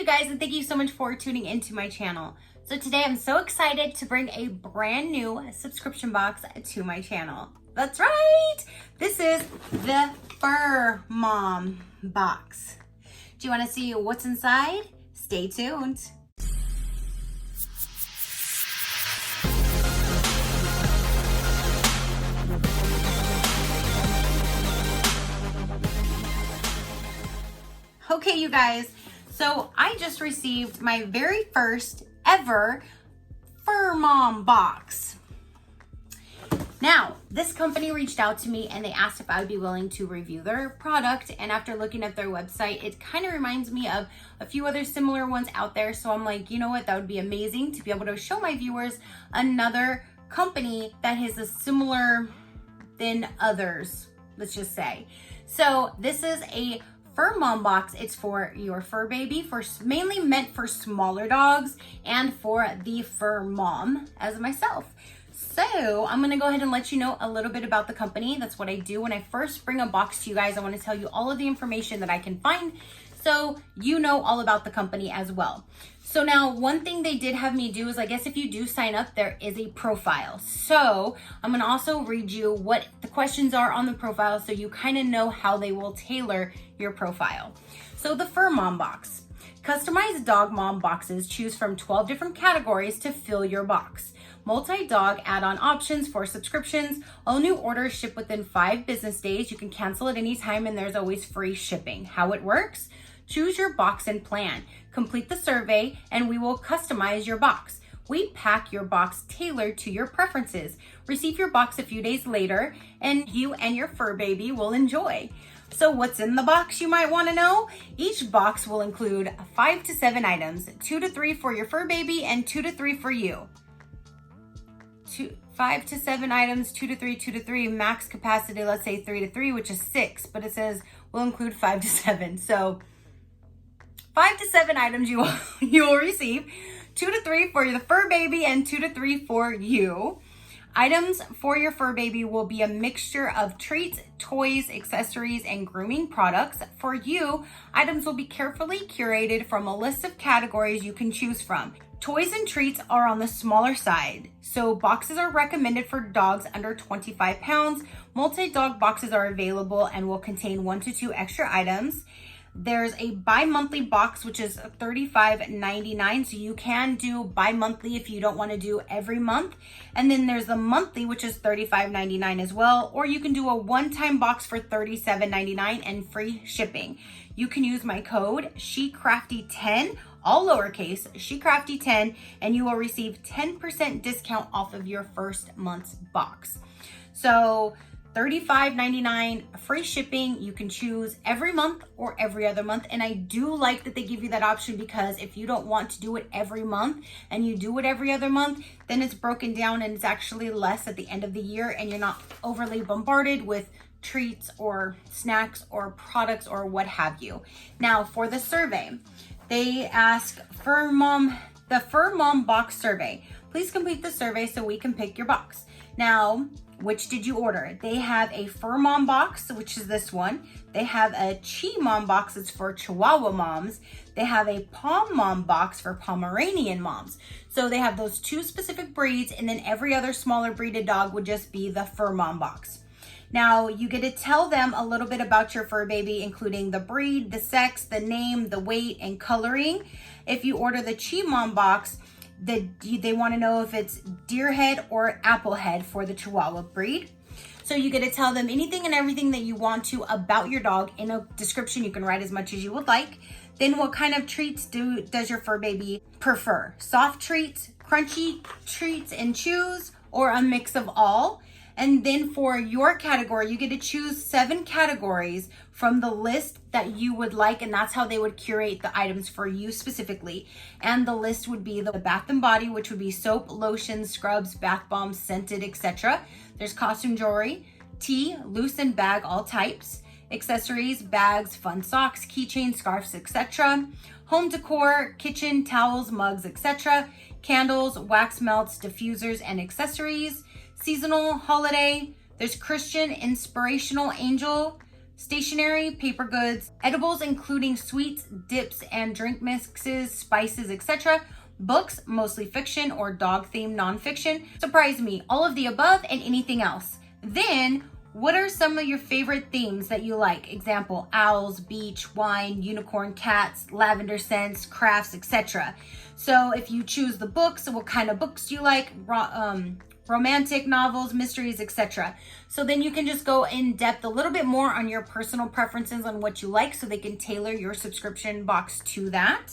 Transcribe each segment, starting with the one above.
you guys, and thank you so much for tuning into my channel. So today I'm so excited to bring a brand new subscription box to my channel. That's right! This is the Fur Mom box. Do you want to see what's inside? Stay tuned. Okay, you guys, so I just received my very first ever Fur Mom box. Now, this company reached out to me and they asked if I would be willing to review their product. And after looking at their website, it kind of reminds me of a few other similar ones out there. So I'm like, you know what, that would be amazing to be able to show my viewers another company that is a similar than others, let's just say. So this is a Fur Mom box. It's for your fur baby, mainly meant for smaller dogs, and for the fur mom as myself. So I'm gonna go ahead and let you know a little bit about the company. That's what I do when I first bring a box to you guys. I want to tell you all of the information that I can find, so you know all about the company as well. So now, one thing they did have me do is, I guess if you do sign up, there is a profile. So I'm gonna also read you what the questions are on the profile so you kind of know how they will tailor your profile. So the Fur Mom box. Customized dog mom boxes. Choose from 12 different categories to fill your box. Multi-dog add-on options for subscriptions. All new orders ship within 5 business days. You can cancel at any time and there's always free shipping. How it works? Choose your box and plan. Complete the survey and we will customize your box. We pack your box tailored to your preferences. Receive your box a few days later and you and your fur baby will enjoy. So what's in the box, you might want to know? Each box will include 5 to 7 items, 2 to 3 for your fur baby and 2 to 3 for you. 5 to 7 items, 2 to 3, 2 to 3, max capacity, let's say 3 to 3, which is 6, but it says will include 5 to 7. So 5 to 7 items you will receive, 2 to 3 for the fur baby and 2 to 3 for you. Items for your fur baby will be a mixture of treats, toys, accessories, and grooming products. For you, items will be carefully curated from a list of categories you can choose from. Toys and treats are on the smaller side, so boxes are recommended for dogs under 25 pounds. Multi-dog boxes are available and will contain 1 to 2 extra items. There's a bi-monthly box, which is $35.99, so you can do bi-monthly if you don't want to do every month. And then there's the monthly, which is $35.99 as well, or you can do a one-time box for $37.99 and free shipping. You can use my code SheCrafty10, all lowercase, SheCrafty10, and you will receive 10% discount off of your first month's box. So $35.99 free shipping. You can choose every month or every other month. And I do like that they give you that option, because if you don't want to do it every month and you do it every other month, then it's broken down and it's actually less at the end of the year and you're not overly bombarded with treats or snacks or products or what have you. Now for the survey, they ask the Fur Mom box survey. Please complete the survey so we can pick your box. Now, which did you order? They have a Fur Mom box, which is this one. They have a Chi Mom box, it's for Chihuahua moms. They have a Pom Mom box for Pomeranian moms. So they have those 2 specific breeds, and then every other smaller breeded dog would just be the Fur Mom box. Now, you get to tell them a little bit about your fur baby, including the breed, the sex, the name, the weight, and coloring. If you order the Chi Mom box, they want to know if it's deer head or apple head for the Chihuahua breed. So you get to tell them anything and everything that you want to about your dog in a description. You can write as much as you would like. Then what kind of treats does your fur baby prefer? Soft treats, crunchy treats and chews, or a mix of all? And then for your category, you get to choose 7 categories from the list that you would like, and that's how they would curate the items for you specifically. And the list would be the bath and body, which would be soap, lotion, scrubs, bath bombs, scented, etc. There's costume jewelry, tea, loose and bag, all types, accessories, bags, fun socks, keychains, scarves, etc. Home decor, kitchen, towels, mugs, etc. Candles, wax melts, diffusers, and accessories. Seasonal, holiday, there's Christian, inspirational, angel, stationery, paper goods, edibles including sweets, dips and drink mixes, spices, etc. Books, mostly fiction or dog themed nonfiction. Surprise me, all of the above and anything else. Then, what are some of your favorite themes that you like? Example, owls, beach, wine, unicorn, cats, lavender scents, crafts, etc. So if you choose the books, what kind of books do you like? Romantic novels, mysteries, etc. So then you can just go in depth a little bit more on your personal preferences on what you like so they can tailor your subscription box to that.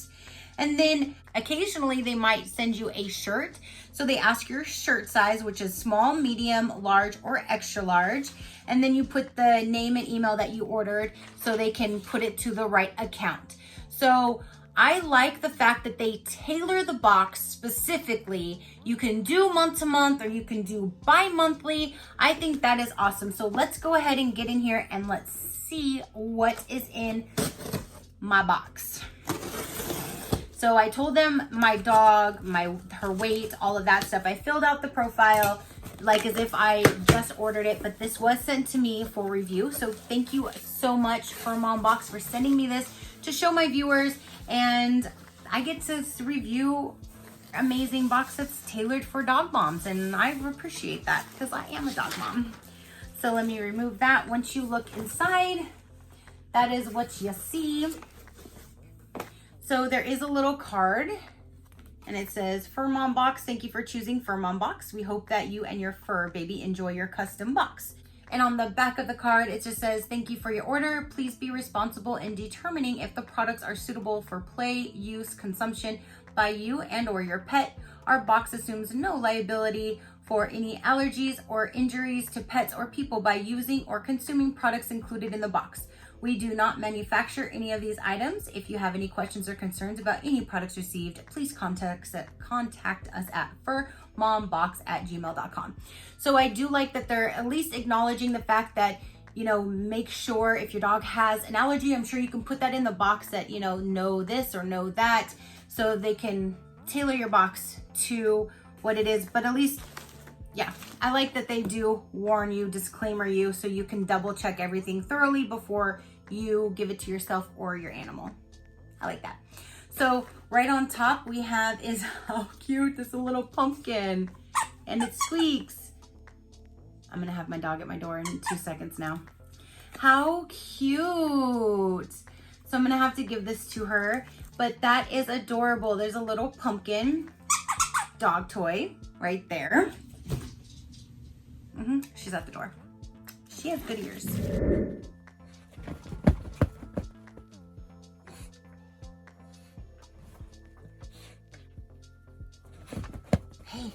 And then occasionally they might send you a shirt. So they ask your shirt size, which is small, medium, large, or extra large. And then you put the name and email that you ordered so they can put it to the right account. So I like the fact that they tailor the box specifically. You can do month to month or you can do bi-monthly. I think that is awesome. So let's go ahead and get in here and let's see what is in my box. So I told them my dog, her weight, all of that stuff. I filled out the profile like as if I just ordered it, but this was sent to me for review. So thank you so much for Mombox for sending me this to show my viewers, and I get to review amazing box that's tailored for dog moms, and I appreciate that because I am a dog mom. So let me remove that. Once you look inside, that is what you see. So there is a little card and it says, Fur Mom Box, thank you for choosing Fur Mom Box. We hope that you and your fur baby enjoy your custom box. And on the back of the card, it just says, thank you for your order. Please be responsible in determining if the products are suitable for play, use, consumption by you and or your pet. Our box assumes no liability for any allergies or injuries to pets or people by using or consuming products included in the box. We do not manufacture any of these items. If you have any questions or concerns about any products received, please contact us at furmombox@gmail.com. So I do like that they're at least acknowledging the fact that, you know, make sure if your dog has an allergy, I'm sure you can put that in the box that, you know this or know that, so they can tailor your box to what it is. But at least, yeah, I like that they do warn you, disclaimer you, so you can double check everything thoroughly before you give it to yourself or your animal. I like that. So right on top we have is, how cute, this little pumpkin, and it squeaks. I'm gonna have my dog at my door in 2 seconds now. How cute. So I'm gonna have to give this to her, but that is adorable. There's a little pumpkin dog toy right there. She's at the door. She has good ears. Hey.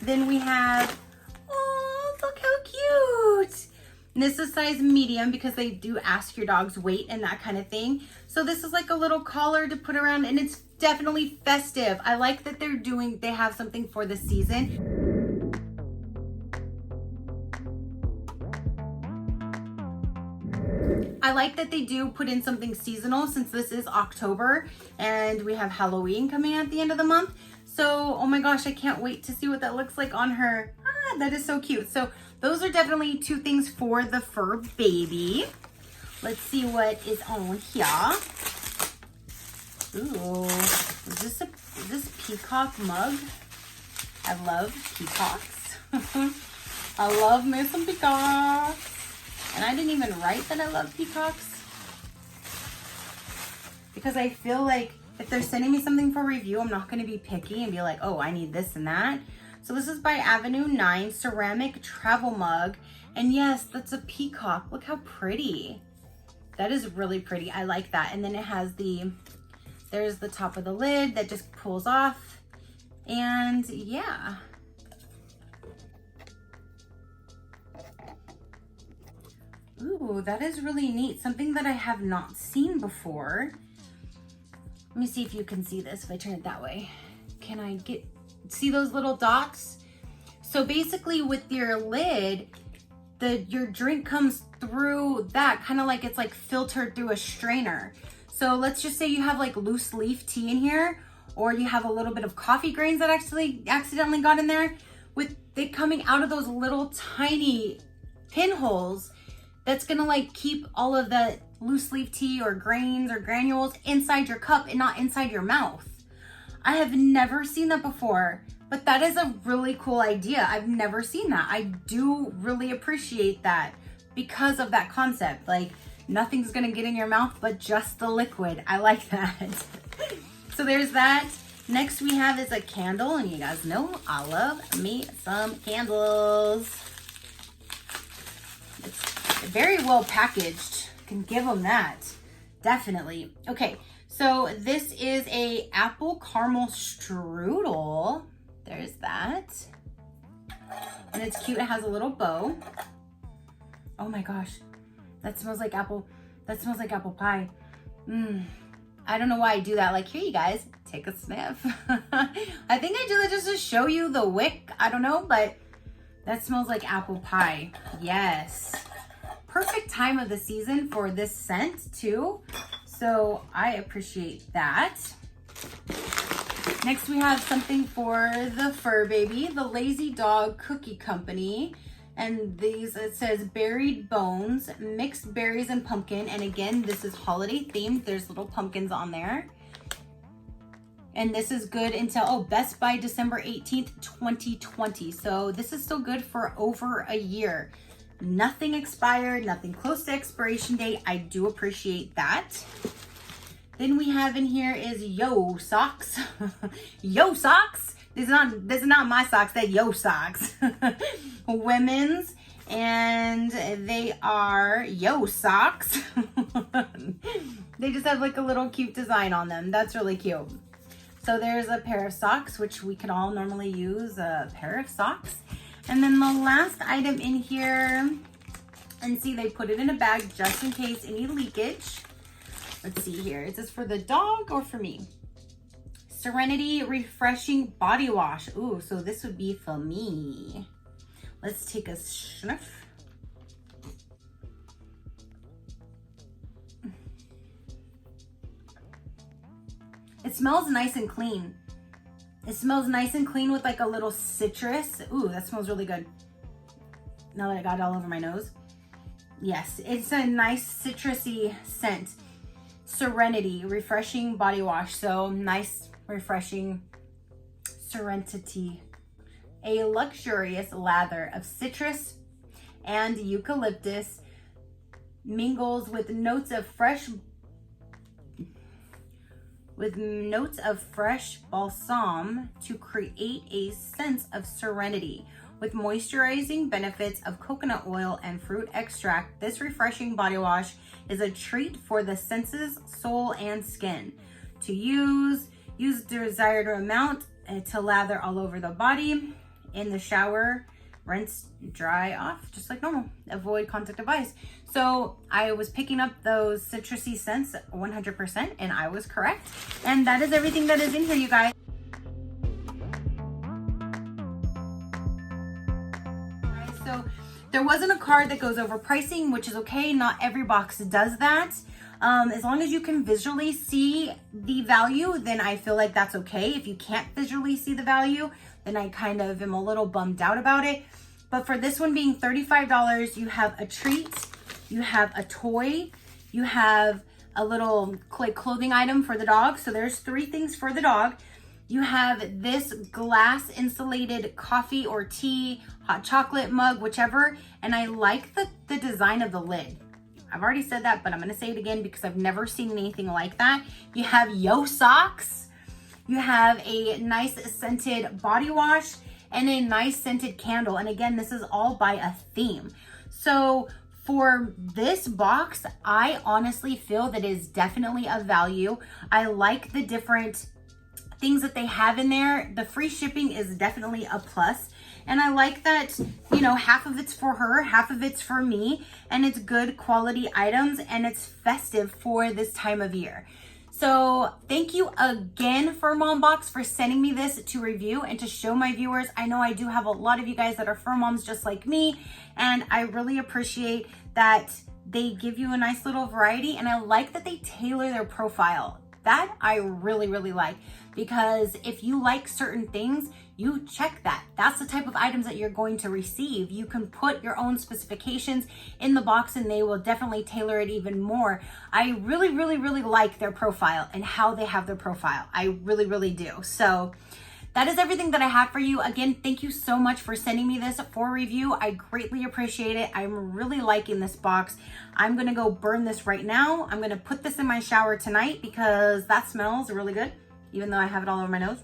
Then we have, oh, look how cute. And this is size medium because they do ask your dog's weight and that kind of thing. So this is like a little collar to put around, and it's definitely festive. I like that they have something for the season. I like that they do put in something seasonal since this is October and we have Halloween coming at the end of the month. So, oh my gosh, I can't wait to see what that looks like on her. Ah, that is so cute. So those are definitely two things for the fur baby. Let's see what is on here. Ooh, is this peacock mug? I love peacocks. I love me some peacocks. And I didn't even write that I love peacocks, because I feel like if they're sending me something for review, I'm not going to be picky and be like, oh, I need this and that. So this is by Avenue 9 ceramic travel mug. And yes, that's a peacock. Look how pretty. That is really pretty. I like that. And then it has there's the top of the lid that just pulls off. And yeah. Ooh, that is really neat. Something that I have not seen before. me see if you can see this if I turn it that way. Can I see those little dots? So basically with your lid, your drink comes through that, kind of like it's like filtered through a strainer. So let's just say you have like loose leaf tea in here, or you have a little bit of coffee grains that actually accidentally got in there. With it coming out of those little tiny pinholes, that's gonna like keep all of that loose leaf tea or grains or granules inside your cup and not inside your mouth. I have never seen that before, but that is a really cool idea. I've never seen that. I do really appreciate that because of that concept. Like, nothing's gonna get in your mouth but just the liquid. I like that. So there's that. Next we have is a candle, and you guys know I love me some candles. It's very well packaged. Can give them that, definitely. Okay, so this is a apple caramel strudel. There's that. And it's cute, it has a little bow. Oh my gosh, that smells like apple pie. I don't know why I do that. Like, here you guys, take a sniff. I think I do that just to show you the wick. I don't know, but that smells like apple pie. Yes. Perfect time of the season for this scent too. So I appreciate that. Next we have something for the fur baby, the Lazy Dog Cookie Company. And these, it says berried bones, mixed berries and pumpkin. And again, this is holiday themed. There's little pumpkins on there. And this is good until, best by December 18th, 2020. So this is still good for over a year. Nothing expired, nothing close to expiration date. I do appreciate that. Then we have in here is Yo socks. Yo socks. This is not my socks, they're Yo socks. Women's, and they are Yo socks. They just have like a little cute design on them. That's really cute. So there's a pair of socks, which we can all normally use a pair of socks. And then the last item in here, and see, they put it in a bag just in case any leakage. Let's see here. Is this for the dog or for me? Serenity Refreshing Body Wash. Ooh, so this would be for me. Let's take a sniff. It smells nice and clean. It smells nice and clean with like a little citrus. Ooh, that smells really good. Now that I got it all over my nose. Yes, it's a nice citrusy scent. Serenity Refreshing Body Wash. So nice, refreshing Serenity. A luxurious lather of citrus and eucalyptus mingles with notes of fresh balsam to create a sense of serenity. With moisturizing benefits of coconut oil and fruit extract, this refreshing body wash is a treat for the senses, soul, and skin. To use desired amount to lather all over the body. In the shower, rinse, dry off, just like normal. Avoid contact of ice. So I was picking up those citrusy scents 100%, and I was correct. And that is everything that is in here, you guys. So there wasn't a card that goes over pricing, which is okay. Not every box does that. As long as you can visually see the value, then I feel like that's okay. If you can't visually see the value, then I kind of am a little bummed out about it. But for this one being $35, you have a treat, you have a toy, you have a little clothing item for the dog. So there's 3 things for the dog. You have this glass insulated coffee or tea, hot chocolate mug, whichever. And I like the design of the lid. I've already said that, but I'm gonna say it again because I've never seen anything like that. You have Yo socks. You have a nice scented body wash and a nice scented candle. And again, this is all by a theme. So for this box, I honestly feel that it is definitely a value. I like the different things that they have in there. The free shipping is definitely a plus. And I like that, you know, half of it's for her, half of it's for me, and it's good quality items, and it's festive for this time of year. So thank you again, Firm Mom Box, for sending me this to review and to show my viewers. I know I do have a lot of you guys that are Firm Moms just like me, and I really appreciate that they give you a nice little variety, and I like that they tailor their profile. That I really, really like, because if you like certain things, you check that. That's the type of items that you're going to receive. You can put your own specifications in the box and they will definitely tailor it even more. I really, really, really like their profile and how they have their profile. I really, really do. So that is everything that I have for you. Again, thank you so much for sending me this for review. I greatly appreciate it. I'm really liking this box. I'm gonna go burn this right now. I'm gonna put this in my shower tonight because that smells really good, even though I have it all over my nose.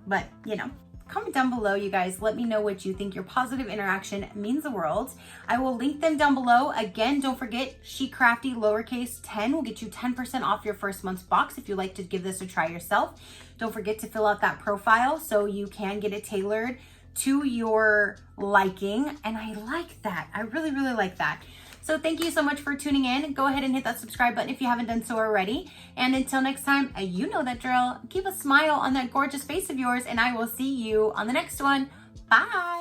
But, you know, comment down below, you guys. Let me know what you think. Your positive interaction means the world. I will link them down below. Again, don't forget, Crafty lowercase 10 will get you 10% off your first month's box if you'd like to give this a try yourself. Don't forget to fill out that profile so you can get it tailored to your liking. And I like that. I really, really like that. So thank you so much for tuning in. Go ahead and hit that subscribe button if you haven't done so already. And until next time, you know that drill. Keep a smile on that gorgeous face of yours, and I will see you on the next one. Bye.